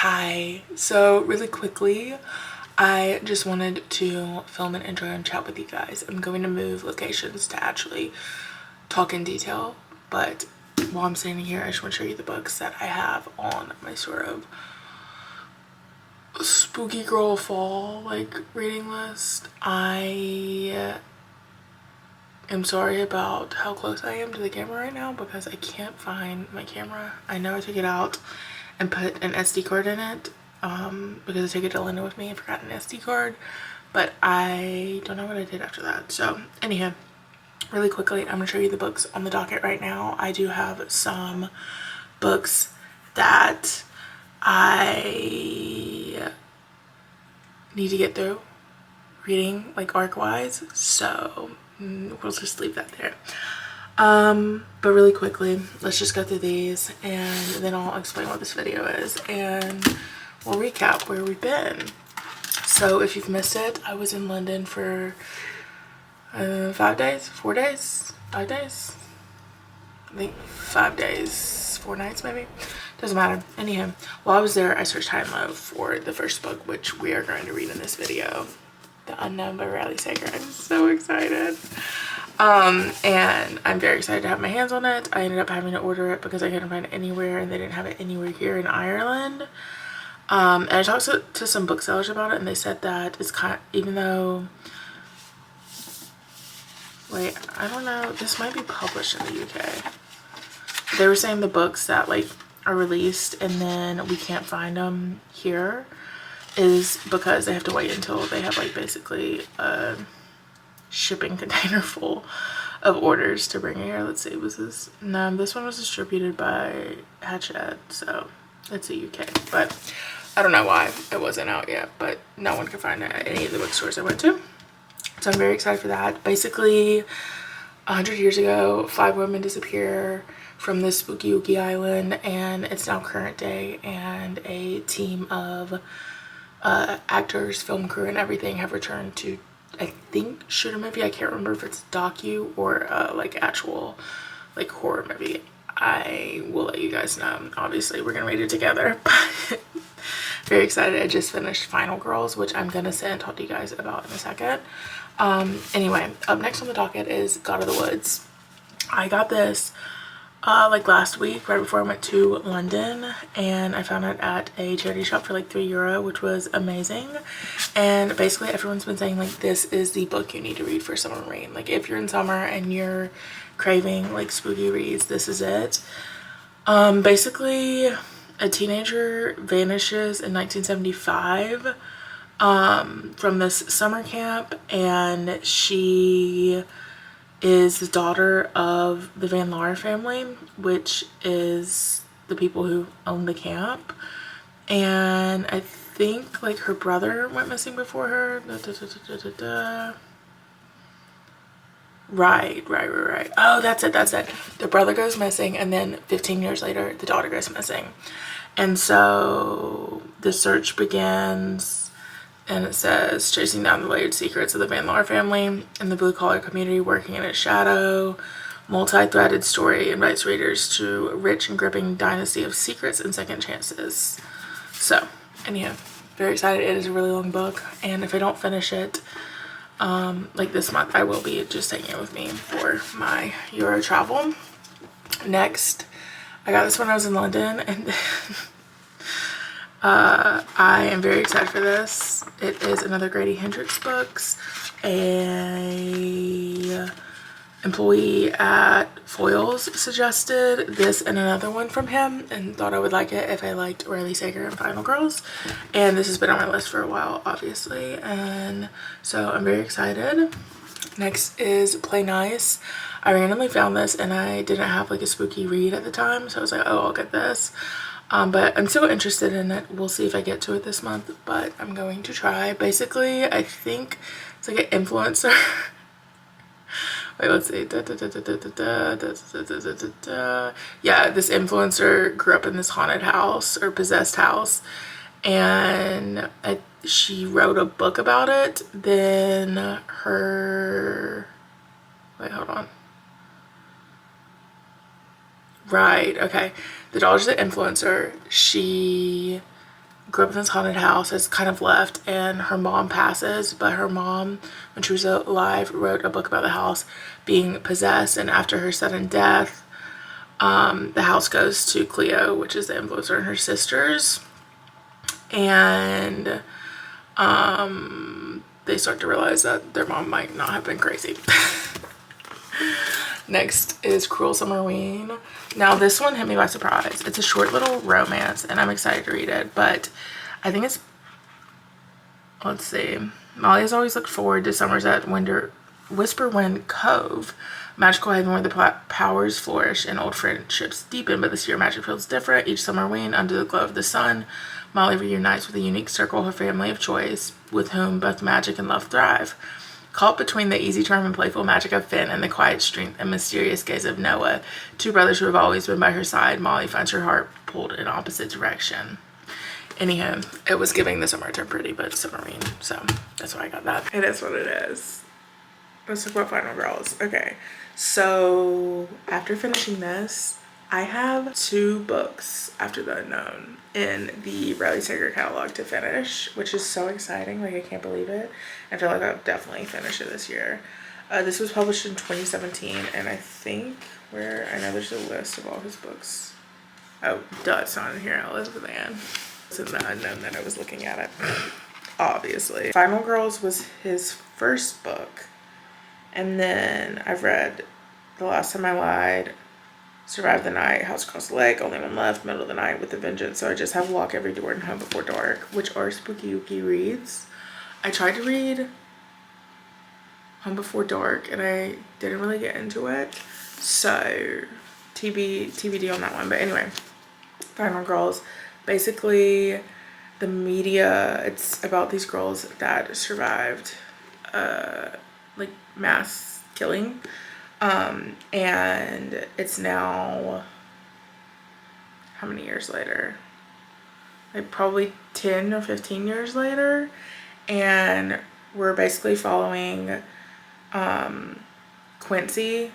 Hi, so really quickly, I just wanted to film an intro and chat with you guys. I'm going to move locations to actually talk in detail, but while I'm standing here, I just want to show you the books that I have on my sort of spooky girl fall reading list. I am sorry about how close I am to the camera right now because I can't find my camera. I know I took it out and put an SD card in it because I took it to London with me and forgot an SD card, but I don't know what I did after that. So anyhow, really quickly, I'm gonna show you the books on the docket right now. I do have some books that I need to get through reading arc wise, so we'll just leave that there. But really quickly, let's just go through these and then I'll explain what this video is and we'll recap where we've been. So if you've missed it, I was in London for 5 days, 4 days, 5 days, I think 5 days, 4 nights maybe, doesn't matter. Anyhow, while I was there, I searched high and low for the first book, which we are going to read in this video, The Unknown by Riley Sager. I'm so excited. And I'm very excited to have my hands on it. I ended up having to order it because I couldn't find it anywhere and they didn't have it anywhere here in Ireland. And I talked to some booksellers about it and they said that it's even though, wait, I don't know, this might be published in the UK. They were saying the books that are released and then we can't find them here is because they have to wait until they have basically a shipping container full of orders to bring here. Let's see, was this, no, this one was distributed by Hachette, so it's a UK, but I don't know why it wasn't out yet, but no one could find it at any of the bookstores I went to, so I'm very excited for that. Basically 100 years ago, 5 women disappear from this spooky ooky island and it's now current day, and a team of actors, film crew and everything have returned to, I think, shoot a movie. I can't remember if it's docu or actual horror movie. I will let you guys know. Obviously we're gonna read it together, but very excited. I just finished Final Girls, which I'm gonna sit and talk to you guys about in a second. Anyway, up next on the docket is God of the Woods. I got this last week right before I went to London, and I found it at a charity shop for €3, which was amazing. And basically everyone's been saying this is the book you need to read for summer reading. If you're in summer and you're craving spooky reads, this is it. Basically a teenager vanishes in 1975 from this summer camp, and she is the daughter of the Van Laar family, which is the people who own the camp. And I think her brother went missing before her. Right. Oh, that's it. The brother goes missing, and then 15 years later, the daughter goes missing. And so the search begins. And it says, chasing down the layered secrets of the Van Laar family and the blue-collar community working in its shadow. Multi-threaded story invites readers to a rich and gripping dynasty of secrets and second chances. So, anyhow, very excited. It is a really long book, and if I don't finish it, this month, I will be just taking it with me for my Euro travel. Next, I got this when I was in London, and I am very excited for this. It is another Grady Hendrix books. A employee at Foyles suggested this and another one from him and thought I would like it if I liked Riley Sager and Final Girls. And this has been on my list for a while, obviously. And so I'm very excited. Next is Play Nice. I randomly found this and I didn't have a spooky read at the time, so I was like, oh, I'll get this. But I'm still interested in it. We'll see if I get to it this month, but I'm going to try. Basically, I think it's an influencer. Wait, let's see. Yeah, this influencer grew up in this haunted house or possessed house, and she wrote a book about it. Then her... Wait, hold on. Right, okay. The daughter's the influencer. She grew up in this haunted house, has kind of left, and her mom passes, but her mom, when she was alive, wrote a book about the house being possessed, and after her sudden death, the house goes to Cleo, which is the influencer, and her sisters, and they start to realize that their mom might not have been crazy. Next is Cruel Summerween. Now this one hit me by surprise. It's a short little romance and I'm excited to read it, but I think it's, let's see. Molly has always looked forward to summers at Whisperwind Cove, a magical haven where the powers flourish and old friendships deepen, but this year magic feels different. Each Summerween, under the glow of the sun, Molly reunites with a unique circle, her family of choice, with whom both magic and love thrive. Caught between the easy charm and playful magic of Finn and the quiet strength and mysterious gaze of Noah, two brothers who have always been by her side, Molly finds her heart pulled in opposite direction. Anyhow, it was giving the summer term pretty, but Summerween, so that's why I got that. It is what it is. Let's talk about Final Girls. Okay, so after finishing this, I have 2 books, After the Unknown, in the Riley Sager catalog to finish, which is so exciting. Like, I can't believe it. I feel like I'll definitely finish it this year. This was published in 2017, and I think I know there's a list of all his books. Oh, duh, it's not in here. Elizabeth Ann. It's in the Unknown that I was looking at it, obviously. Final Girls was his first book, and then I've read The Last Time I Lied, Survive the Night, House Across the Lake, Only One Left, Middle of the Night, With a Vengeance. So I just have Lock Every Door and Home Before Dark, which are spooky ooky reads. I tried to read Home Before Dark and I didn't really get into it. So TBD on that one. But anyway, Final Girls. Basically, the media, it's about these girls that survived like mass killing. And it's now, how many years later? Like probably 10 or 15 years later. And we're basically following, Quincy.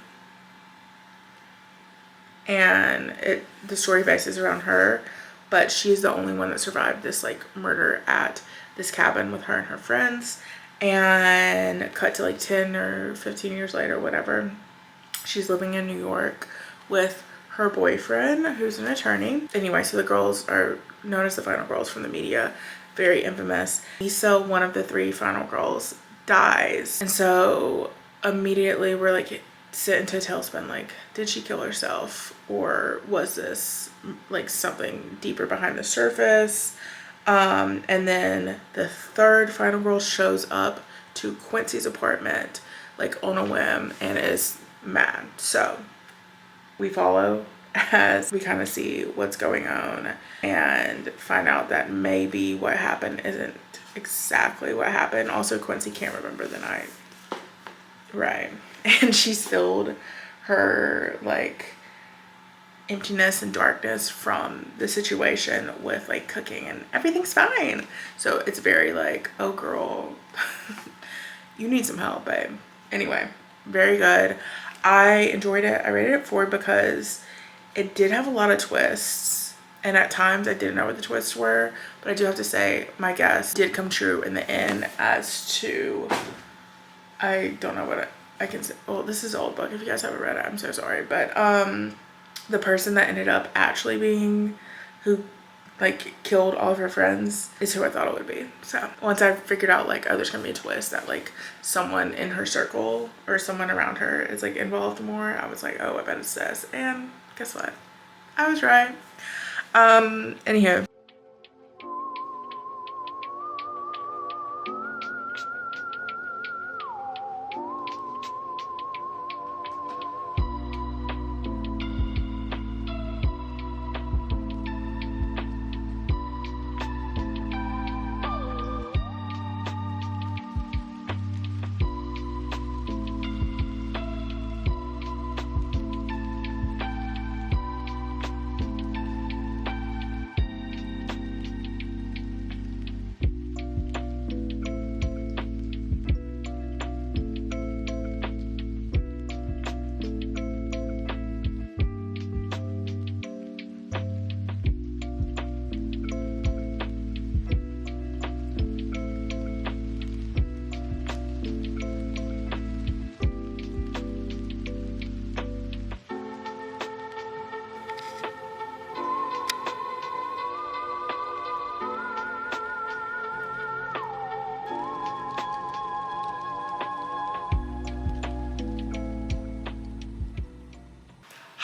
And the story bases around her, but she's the only one that survived this like murder at this cabin with her and her friends. And cut to like 10 or 15 years later, whatever. She's living in New York with her boyfriend, who's an attorney. Anyway, so the girls are known as the Final Girls from the media, very infamous. So one of the 3 Final Girls dies. And so immediately we're like sit into a tailspin, like, did she kill herself? Or was this like something deeper behind the surface? And then the 3rd Final Girl shows up to Quincy's apartment like on a whim and is mad. So we follow as we kind of see what's going on and find out that maybe what happened isn't exactly what happened. Also, Quincy can't remember the night, right? And she's filled her like emptiness and darkness from the situation with like cooking and everything's fine. So it's very like, oh girl, you need some help, babe. Anyway, very good. I enjoyed it. I rated it 4 because it did have a lot of twists, and at times I didn't know what the twists were, but I do have to say my guess did come true in the end as to, I don't know what I can say. Well, this is an old book. If you guys haven't read it, I'm so sorry. But the person that ended up actually being who like killed all of her friends is who I thought it would be. So once I figured out like, oh, there's gonna be a twist that like someone in her circle or someone around her is like involved more, I was like, oh, I bet it's this. And guess what? I was right. Anywho.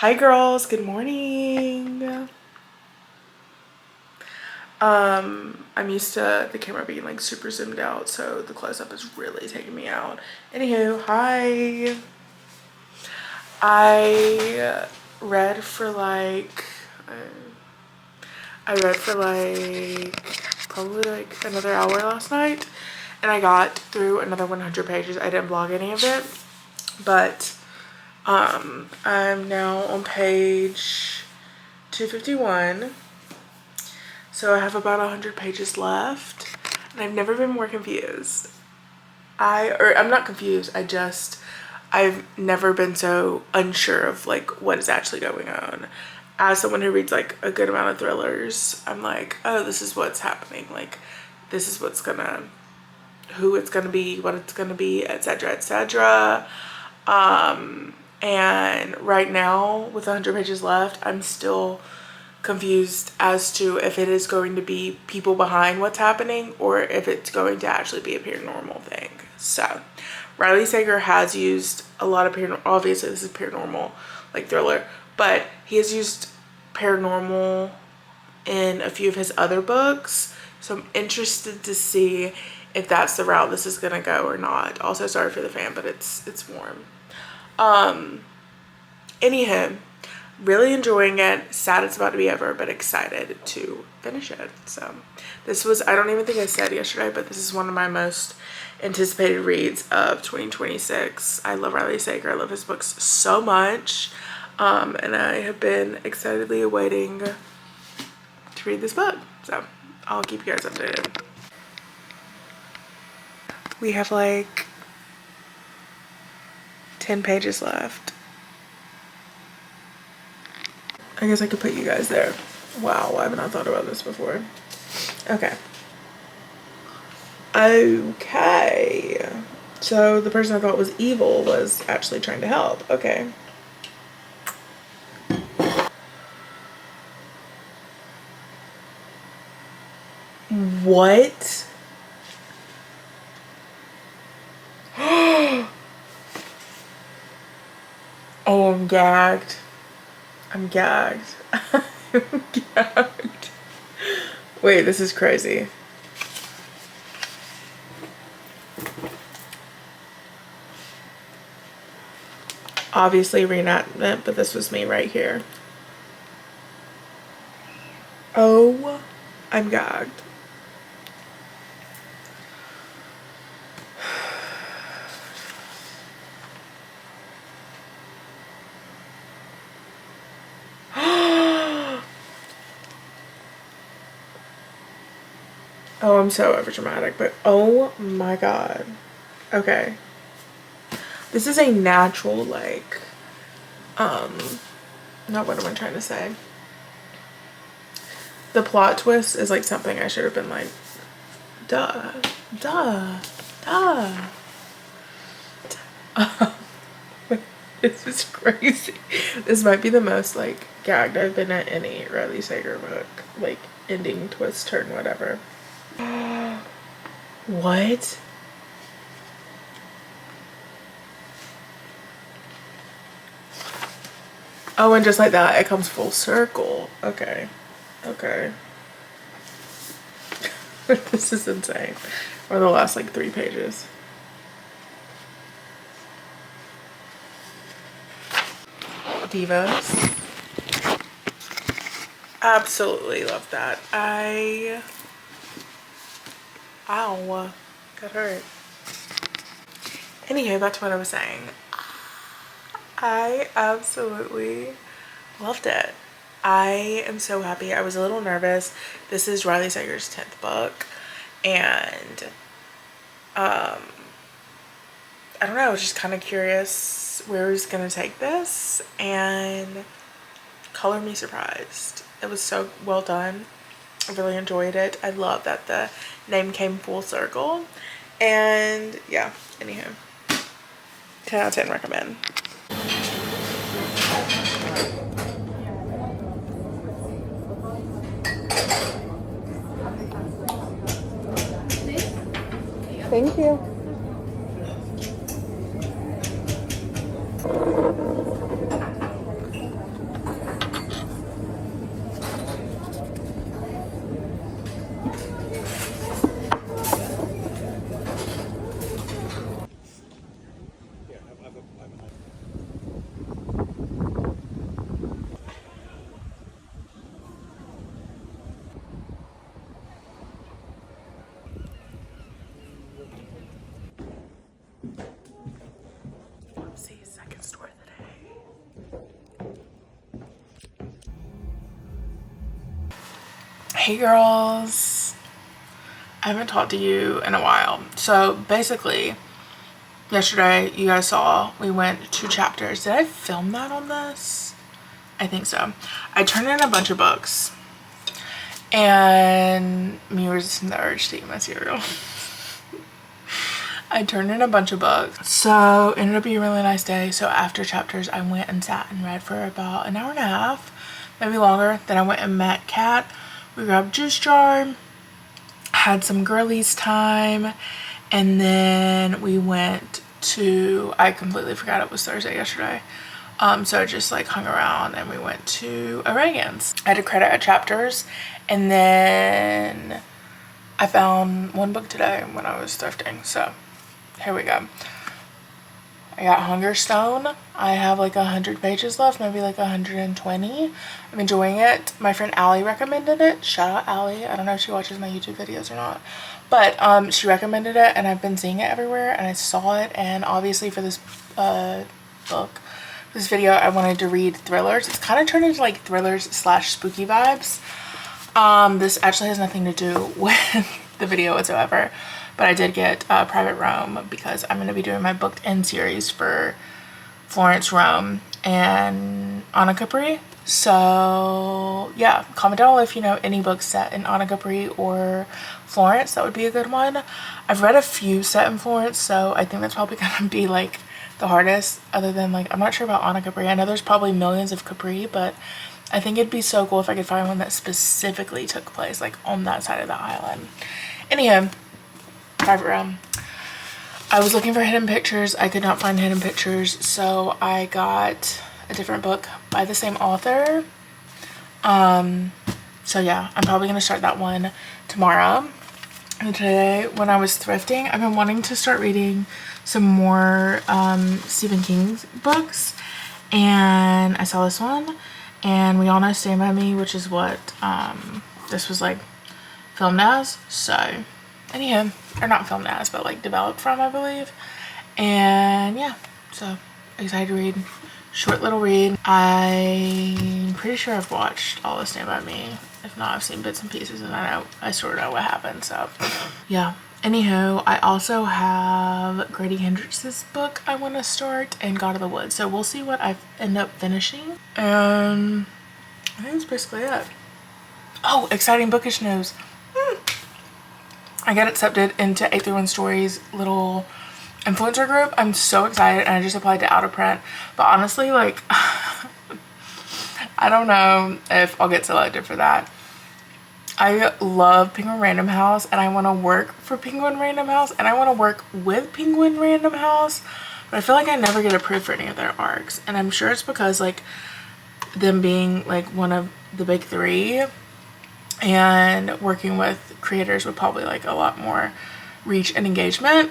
Hi girls, good morning. I'm used to the camera being like super zoomed out, so the close-up is really taking me out. Anywho, hi. I read for like probably like another hour last night, and I got through another 100 pages. I didn't blog any of it, but I'm now on page 251. So I have about 100 pages left, and I've never been more confused. I'm not confused, I've never been so unsure of like what is actually going on. As someone who reads like a good amount of thrillers, I'm like, oh, this is what's happening. Like, this is who it's gonna be, what it's gonna be, etc., etc. And right now, with 100 pages left, I'm still confused as to if it is going to be people behind what's happening or if it's going to actually be a paranormal thing. So Riley Sager has used a lot of paranormal, obviously this is paranormal like thriller, but he has used paranormal in a few of his other books, so I'm interested to see if that's the route this is gonna go or not. Also, sorry for the fan, but it's warm. Anywho, really enjoying it. Sad it's about to be over, but excited to finish it. So this was, I don't even think I said yesterday, but this is one of my most anticipated reads of 2026. I love Riley Sager. I love his books so much. And I have been excitedly awaiting to read this book. So I'll keep you guys updated. We have like 10 pages left. I guess I could put you guys there. Wow, why haven't I thought about this before? Okay. Okay. So the person I thought was evil was actually trying to help. Okay. What? Oh, I'm gagged. I'm gagged. I'm gagged. Wait, this is crazy. Obviously reenactment, but this was me right here. Oh, I'm gagged. Oh, I'm so overdramatic, but oh my god. Okay. This is a natural, like, not what am I trying to say? The plot twist is like something I should have been like, duh, duh, duh. This is crazy. This might be the most like gagged I've been at any Riley Sager book. Like ending, twist, turn, whatever. What? Oh, and just like that, it comes full circle. Okay. Okay. This is insane. Or the last like 3 pages. Divas. Absolutely love that. Ow. Got hurt. Anywho, back to what I was saying. I absolutely loved it. I am so happy. I was a little nervous. This is Riley Sager's 10th book, and I don't know, I was just kind of curious where he's gonna take this, and color me surprised. It was so well done. I really enjoyed it. I love that the name came full circle, and yeah, anywho, 10 out of 10 recommend. Thank you. Hey girls, I haven't talked to you in a while. So basically, yesterday you guys saw we went 2 chapters. Did I film that on this? I think so. I turned in a bunch of books and me resisting the urge to eat my cereal. I turned in a bunch of books. So it ended up being a really nice day. So after chapters, I went and sat and read for about an hour and a half, maybe longer. Then I went and met Kat. We grabbed juice jar, had some girlies time, and then we went to, I completely forgot it was Thursday yesterday. So I just like hung around and we went to O'Regan's. I had a credit at chapters, and then I found one book today when I was thrifting. So here we go. I got Hunger Stone. I have like 100 pages left, maybe like 120. I'm enjoying it. My friend Allie recommended it. Shout out Allie. I don't know if she watches my YouTube videos or not, but she recommended it and I've been seeing it everywhere and I saw it. And obviously for this this video, I wanted to read thrillers. It's kind of turned into like thrillers / spooky vibes. This actually has nothing to do with the video whatsoever. But I did get Private Rome because I'm going to be doing my booked in series for Florence, Rome, and Anna Capri. So yeah, comment down below if you know any books set in Anna Capri or Florence. That would be a good one. I've read a few set in Florence, so I think that's probably going to be like the hardest, other than like, I'm not sure about Anna Capri. I know there's probably millions of Capri, but I think it'd be so cool if I could find one that specifically took place like on that side of the island. Anyhow, Private Rome. I was looking for hidden pictures. I could not find hidden pictures, so I got a different book by the same author. So yeah, I'm probably gonna start that one tomorrow. And today, when I was thrifting, I've been wanting to start reading some more Stephen King books, and I saw this one, and we all know Stand By Me, which is what this was like filmed as. So anyhow, or not filmed as, but like developed from, I believe. And yeah, so excited to read. Short little read. I'm pretty sure I've watched all of Stand By Me. If not, I've seen bits and pieces, and I sort of know what happened. So yeah. Anywho, I also have Grady Hendrix's book I want to start, and God of the Woods. So we'll see what I end up finishing. And I think that's basically it. Oh, exciting bookish news. I got accepted into 831 Stories little influencer group. I'm so excited, and I just applied to Out of Print. But honestly, like, I don't know if I'll get selected for that. I love Penguin Random House, and I want to work for Penguin Random House, and I want to work with Penguin Random House, but I feel like I never get approved for any of their arcs. And I'm sure it's because like them being like one of the big 3, and working with creators with probably like a lot more reach and engagement,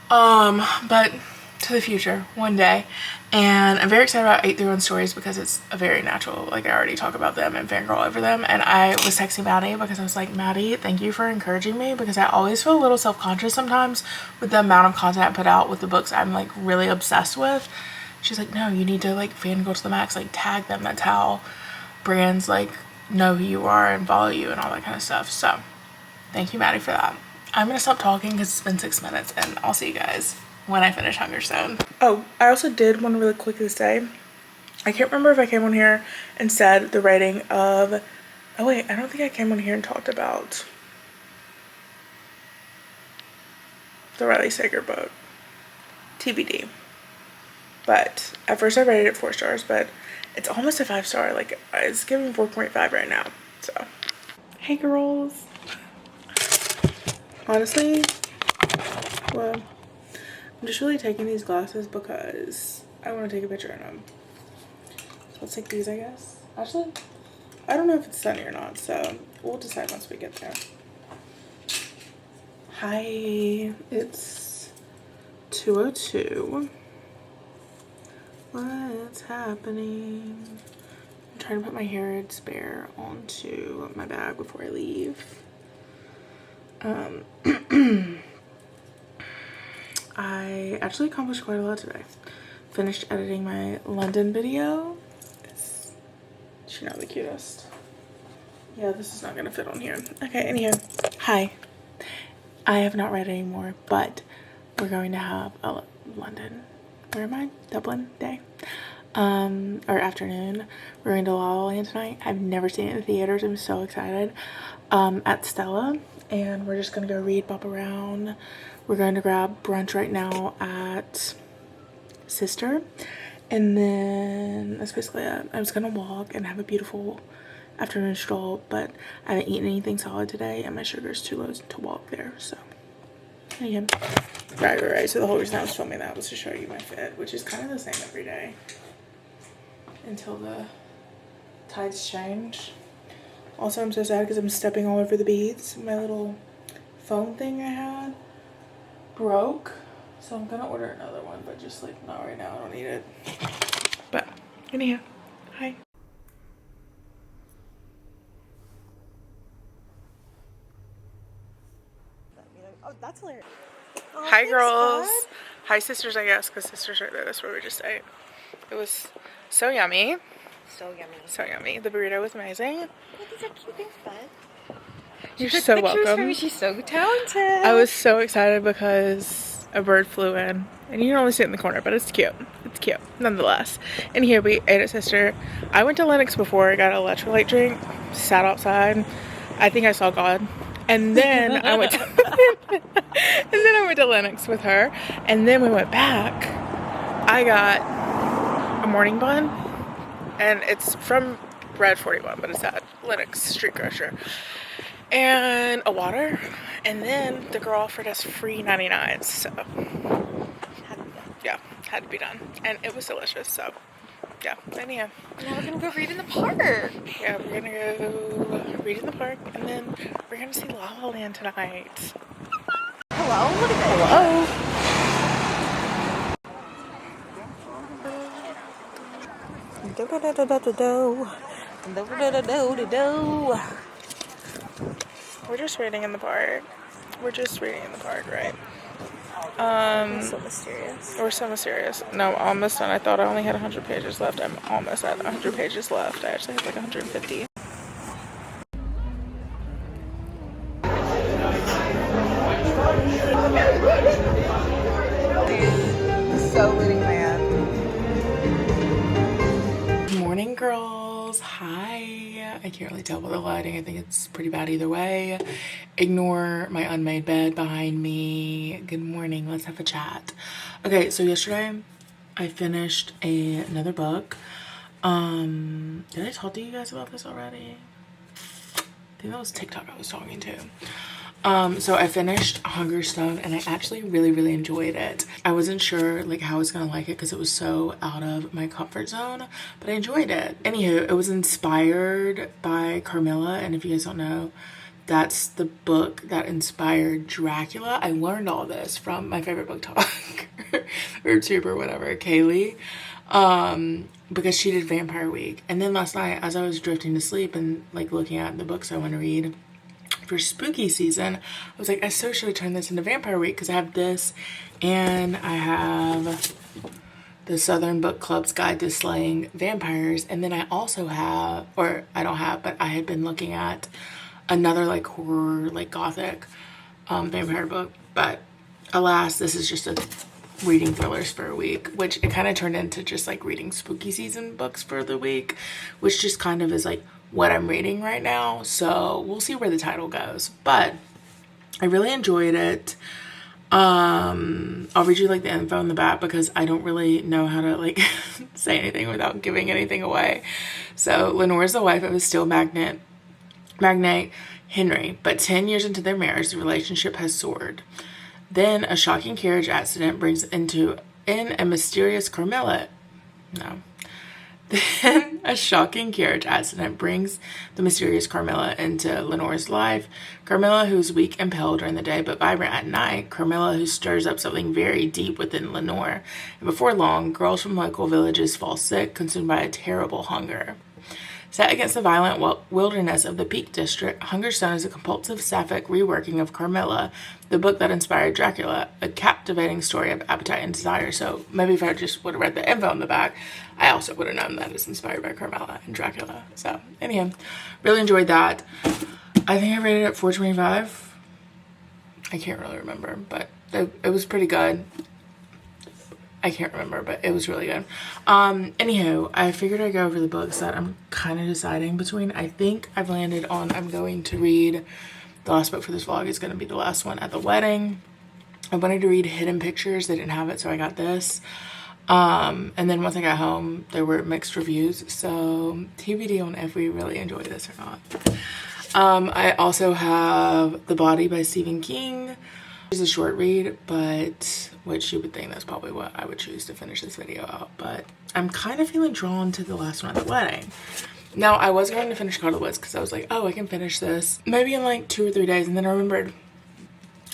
but to the future one day. And I'm very excited about 831 Stories because it's a very natural, like I already talk about them and fangirl over them. And I was texting Maddie because I was like, Maddie, thank you for encouraging me, because I always feel a little self-conscious sometimes with the amount of content I put out with the books I'm like really obsessed with. She's like, no, you need to like fangirl to the max, like tag them. That's how brands like know who you are and follow you and all that kind of stuff. So thank you, Maddie, for that. I'm gonna stop talking because it's been 6 minutes, and I'll see you guys when I finish Hunger Stone. Oh, I also did want to really quickly say, I can't remember if I came on here and said the rating of, oh wait, I don't think I came on here and talked about the Riley Sager book, TBD. But at first I rated it 4 stars, but it's almost a 5-star. Like, it's giving 4.5 right now. So, hey girls. Honestly, well, I'm just really taking these glasses because I want to take a picture in them. So let's take these, I guess. Actually, I don't know if it's sunny or not, so we'll decide once we get there. Hi, it's 2:02. What's happening? I'm trying to put my hair spare onto my bag before I leave. I actually accomplished quite a lot today. Finished editing my London video. She's not the cutest. Yeah, this is not gonna fit on here. Okay, anyhow. Hi. I have not read anymore, but we're going to have a London, where am I? Dublin day. Or afternoon. We're going to La La Land tonight. I've never seen it in the theaters. I'm so excited. At Stella. And we're just gonna go read, bop around. We're going to grab brunch right now at Sister. And then that's basically it. I'm just gonna walk and have a beautiful afternoon stroll, but I haven't eaten anything solid today and my sugar's too low to walk there, so yeah. Right. So the whole reason I was filming that was to show you my fit, which is kind of the same every day until the tides change. Also, I'm so sad because I'm stepping all over the beads. My little foam thing I had broke, so I'm gonna order another one, but just like not right now. I don't need it. But anyhow, hi. Oh, that's hilarious. Oh, hi, girls. Bud. Hi, sisters, I guess, because sisters right there. That's where we just ate. It was so yummy. So yummy. So yummy. The burrito was amazing. Oh, these are cute things, bud. You're so welcome. She's so talented. I was so excited because a bird flew in. And you can only see it in the corner, but it's cute. It's cute, nonetheless. And here we ate at Sister. I went to Lennox before. I got an electrolyte drink. Sat outside. I think I saw God. And then I went to Lennox with her, and then we went back. I got a morning bun, and it's from Bread 41, but it's at Lennox Street Grocer, and a water, and then the girl offered us free 99s, so yeah, had to be done, and it was delicious. So yeah, anyhow. Now we're gonna go read in the park. Yeah, we're gonna go read in the park, and then we're gonna see La La Land tonight. Hello? Look at that. Hello? We're just reading in the park. We're just reading in the park, right? So mysterious. We're so mysterious. No, almost done. I thought I only had 100 pages left. I'm almost at 100 pages left. I actually have like 150. So litty, man. Morning, girls. Hi. I can't really tell by the lighting. I think it's pretty bad either way. Ignore my unmade bed behind me. Good morning. Let's have a chat. Okay, so yesterday I finished another book. Did I talk to you guys about this already? I think that was TikTok I was talking to. So I finished Hunger Stone and I actually really enjoyed it. I wasn't sure like how I was gonna like it because it was so out of my comfort zone, but I enjoyed it. Anywho, it was inspired by Carmilla, and if you guys don't know, that's the book that inspired Dracula. I learned all this from my favorite book talk or tube or whatever, Kaylee, because she did Vampire Week. And then last night as I was drifting to sleep and like looking at the books I want to read for spooky season, I was like, I so should turn this into Vampire Week because I have this and I have the Southern Book Club's Guide to Slaying Vampires, and then I also have, or I don't have, but I had been looking at another like horror, like gothic vampire book, but alas, this is just a reading thrillers for a week, which it kind of turned into just like reading spooky season books for the week, which just kind of is like what I'm reading right now. So we'll see where the title goes, but I really enjoyed it. I'll read you like the info in the back because I don't really know how to like say anything without giving anything away. So Lenore's the wife of a steel magnate Henry, but 10 years into their marriage, the relationship has soared. Then a shocking carriage accident brings in a mysterious Carmilla. Then a shocking carriage accident brings the mysterious Carmilla into Lenore's life. Carmilla, who's weak and pale during the day but vibrant at night. Carmilla, who stirs up something very deep within Lenore. And before long, girls from local villages fall sick, consumed by a terrible hunger. Set against the violent wilderness of the Peak District, Hungerstone is a compulsive sapphic reworking of Carmilla, the book that inspired Dracula, a captivating story of appetite and desire. So maybe if I just would have read the info on the back, I also would have known that it's inspired by Carmilla and Dracula. So anyhow, really enjoyed that. I think I rated it 4.25. I can't really remember, but it was pretty good. I can't remember, but it was really good. Anywho, I figured I'd go over the books that I'm kind of deciding between. I think I've landed on, I'm going to read, the last book for this vlog is going to be the last one, At the Wedding. I wanted to read Hidden Pictures. They didn't have it, so I got this. And then once I got home, there were mixed reviews. So TBD on if we really enjoy this or not. I also have The Body by Stephen King. It's a short read, but which you would think that's probably what I would choose to finish this video out. But I'm kind of feeling drawn to the last one, At the Wedding. Now, I was going to finish God of the Woods because I was like, oh, I can finish this maybe in like 2 or 3 days. And then I remembered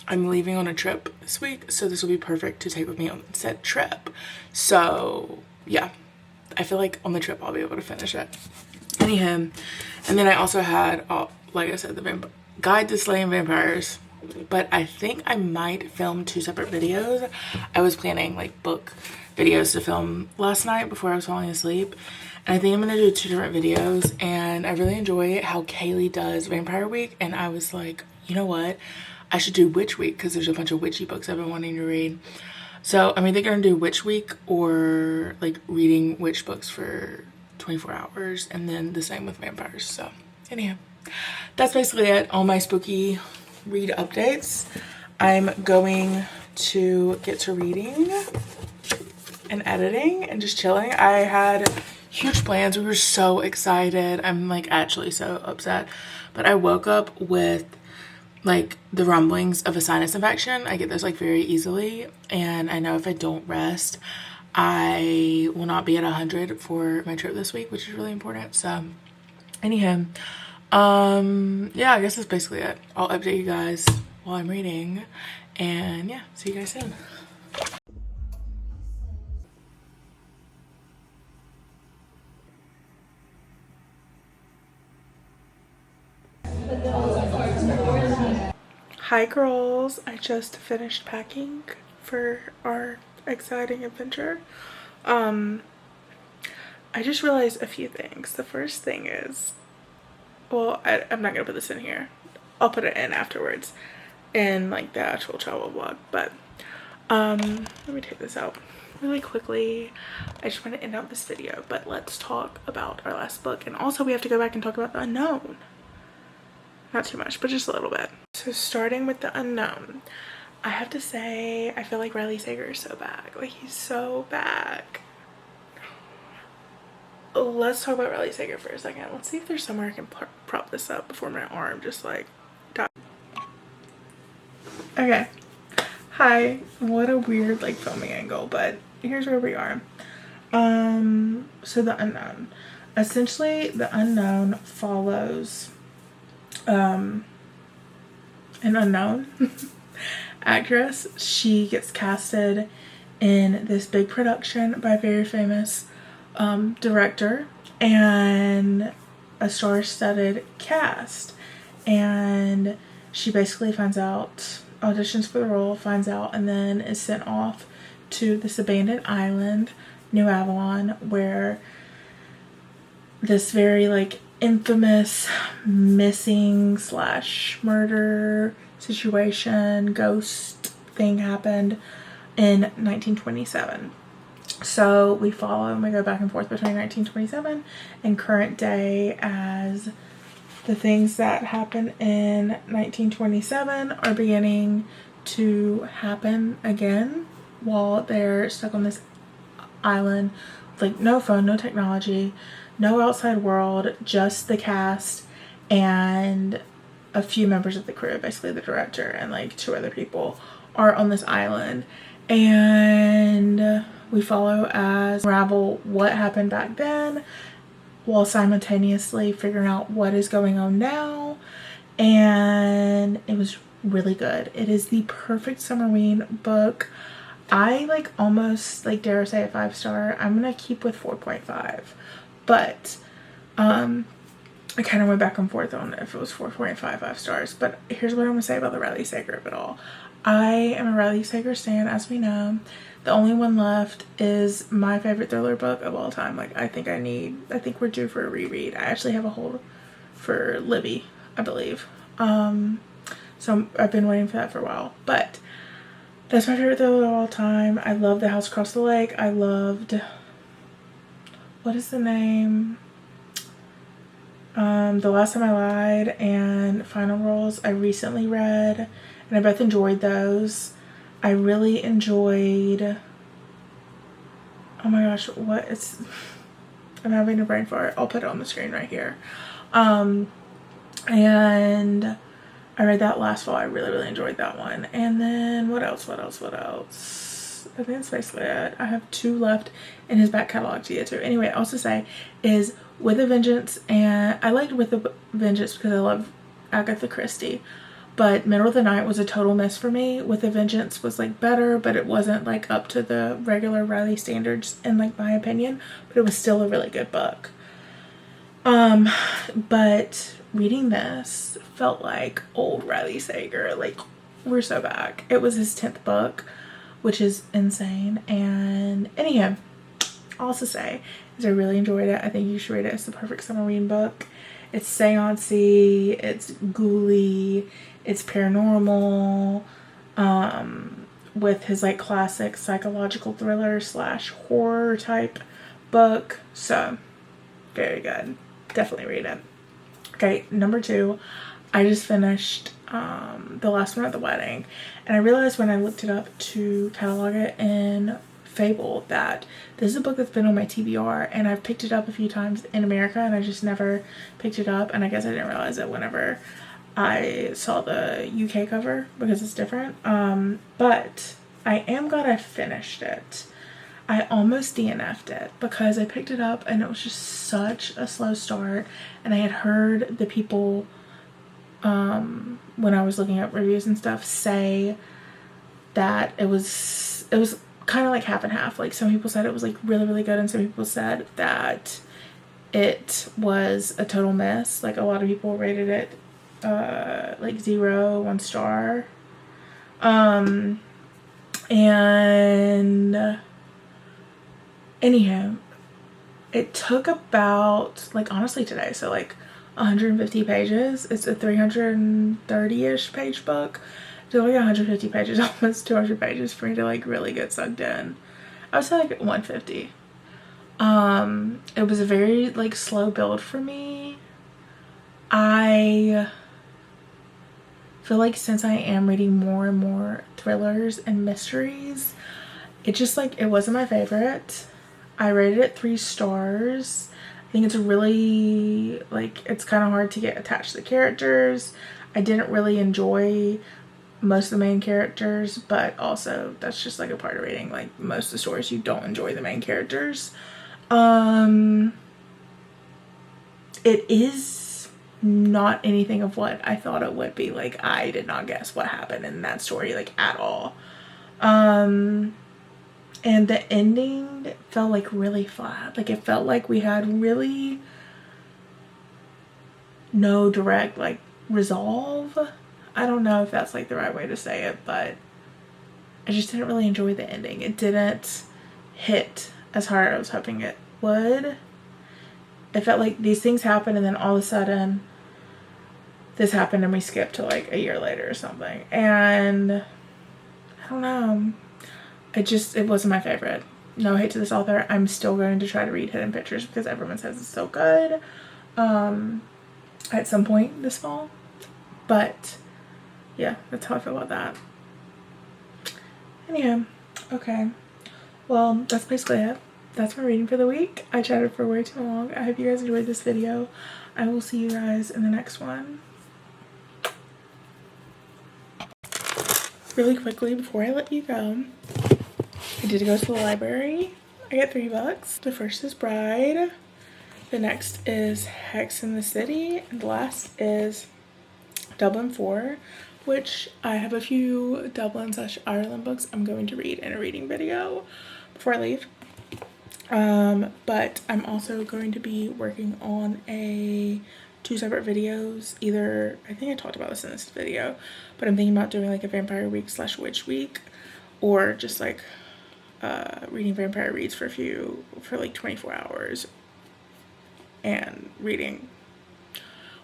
I'm leaving on a trip this week, so this will be perfect to take with me on said trip. So yeah, I feel like on the trip I'll be able to finish it. Anyhow, and then I also had, like I said, the Guide to Slaying Vampires. But I think I might film 2 separate videos. I was planning like book videos to film last night before I was falling asleep. And I think I'm going to do 2 different videos. And I really enjoy how Kaylee does Vampire Week. And I was like, you know what? I should do Witch Week because there's a bunch of witchy books I've been wanting to read. So I'm either going to do Witch Week or like reading witch books for 24 hours. And then the same with vampires. So anyhow, that's basically it. All my spooky read updates. I'm going to get to reading and editing and just chilling. I had huge plans. We were so excited. I'm like actually so upset, but I woke up with like the rumblings of a sinus infection. I get those like very easily, and I know if I don't rest I will not be at 100 for my trip this week, which is really important. So anyhow, yeah, I guess that's basically it. I'll update you guys while I'm reading, and yeah, see you guys soon. Hi girls, I just finished packing for our exciting adventure. I just realized a few things. The first thing is, well, I'm not gonna put this in here. I'll put it in afterwards in like the actual travel vlog. But let me take this out really quickly. I just want to end out this video, but let's talk about our last book. And also we have to go back and talk about The Unknown. Not too much, but just a little bit. So starting with The Unknown, I have to say I feel like Riley Sager is so back. Like he's so back. Let's talk about Riley Sager for a second. Let's see if there's somewhere I can prop this up before my arm just like dies. Okay. Hi. What a weird like filming angle, but here's where we are. So The Unknown. Essentially, The Unknown follows an unknown actress. She gets casted in this big production by a very famous director and a star-studded cast, and she basically finds out, auditions for the role, finds out, and then is sent off to this abandoned island, New Avalon, where this very like infamous missing / murder situation, ghost thing happened in 1927. So we follow and we go back and forth between 1927 and current day as the things that happened in 1927 are beginning to happen again while they're stuck on this island with like no phone, no technology, no outside world, just the cast and a few members of the crew, basically the director and like 2 other people are on this island. And we follow as unravel what happened back then while simultaneously figuring out what is going on now. And it was really good. It is the perfect summerween book. I like almost like dare say a 5-star. I'm gonna keep with 4.5, but I kind of went back and forth on if it was 4.5, 5 stars. But here's what I'm going to say about the Riley Sager of it all. I am a Riley Sager stan, as we know. The only one left is my favorite thriller book of all time. Like, I think we're due for a reread. I actually have a hold for Libby, I believe. So I've been waiting for that for a while. But that's my favorite thriller of all time. I love The House Across the Lake. I loved... What is the name? The Last Time I Lied and Final Rules I recently read, and I both enjoyed those. I really enjoyed, oh my gosh, I'm having a brain fart. I'll put it on the screen right here. And I read that last fall. I really, really enjoyed that one. And then what else? I think that's basically it. I have 2 left in his back catalog to get to. Anyway, I'll also say is With a Vengeance, and I liked With a Vengeance because I love Agatha Christie, but Middle of the Night was a total miss for me. With a Vengeance was like better, but it wasn't like up to the regular Riley standards in like my opinion, but it was still a really good book. But reading this felt like old Riley Sager. Like, we're so back. It was his 10th book, which is insane. And anyhow, I'll also say is I really enjoyed it. I think you should read it. It's the perfect summer reading book. It's seance-y, it's ghouly, it's paranormal, with his like classic psychological thriller / horror type book. So very good. Definitely read it. Okay, number 2, I just finished The Last One at the Wedding, and I realized when I looked it up to catalog it in Fable that this is a book that's been on my TBR, and I've picked it up a few times in America and I just never picked it up, and I guess I didn't realize it whenever I saw the UK cover because it's different. But I am glad I finished it. I almost DNF'd it because I picked it up and it was just such a slow start, and I had heard the people when I was looking at reviews and stuff say that it was kind of like half and half. Like, some people said it was like really, really good, and some people said that it was a total miss. Like, a lot of people rated it like 0, 1 star. And anyhow, it took about, like, honestly today, so like 150 pages. It's a 330-ish page book. It took like 150 pages, almost 200 pages for me to like really get sucked in. I would say like 150. It was a very like slow build for me. I feel like since I am reading more and more thrillers and mysteries, it just like, it wasn't my favorite. I rated it 3 stars. I think it's really like, it's kind of hard to get attached to the characters. I didn't really enjoy most of the main characters, but also that's just like a part of reading. Like, most of the stories you don't enjoy the main characters. It is not anything of what I thought it would be. Like, I did not guess what happened in that story like at all. And the ending felt like really flat. Like, it felt like we had really no direct like resolve. I don't know if that's like the right way to say it, but I just didn't really enjoy the ending. It didn't hit as hard as I was hoping it would. It felt like these things happened and then all of a sudden this happened and we skipped to like a year later or something. And I don't know. It wasn't my favorite. No hate to this author. I'm still going to try to read Hidden Pictures because everyone says it's so good. At some point this fall. But yeah, that's how I feel about that. Anyhow, okay. Well, that's basically it. That's my reading for the week. I chatted for way too long. I hope you guys enjoyed this video. I will see you guys in the next one. Really quickly, before I let you go, I did go to the library. I got 3 books. The first is Bride. The next is Hex in the City. And the last is Dublin 4, which I have a few Dublin / Ireland books I'm going to read in a reading video before I leave. But I'm also going to be working on two separate videos. Either, I think I talked about this in this video, but I'm thinking about doing like a vampire week / witch week, or just like reading vampire reads for like 24 hours and reading.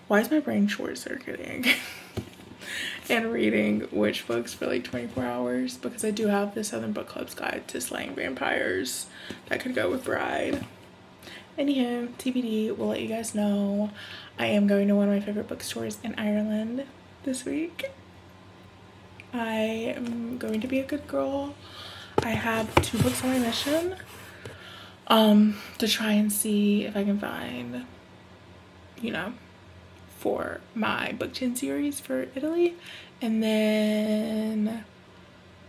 Why is my brain short circuiting? And reading witch books for like 24 hours, because I do have the Southern Book Club's Guide to Slaying Vampires that could go with Bride. Anywho, TBD, we'll let you guys know. I am going to one of my favorite bookstores in Ireland this week. I am going to be a good girl. I have 2 books on my mission to try and see if I can find, you know, for my book 10 series for Italy. And then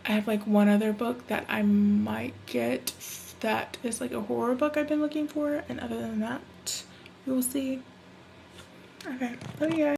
I have like one other book that I might get that is like a horror book I've been looking for, and other than that, we will see. Okay, love you guys.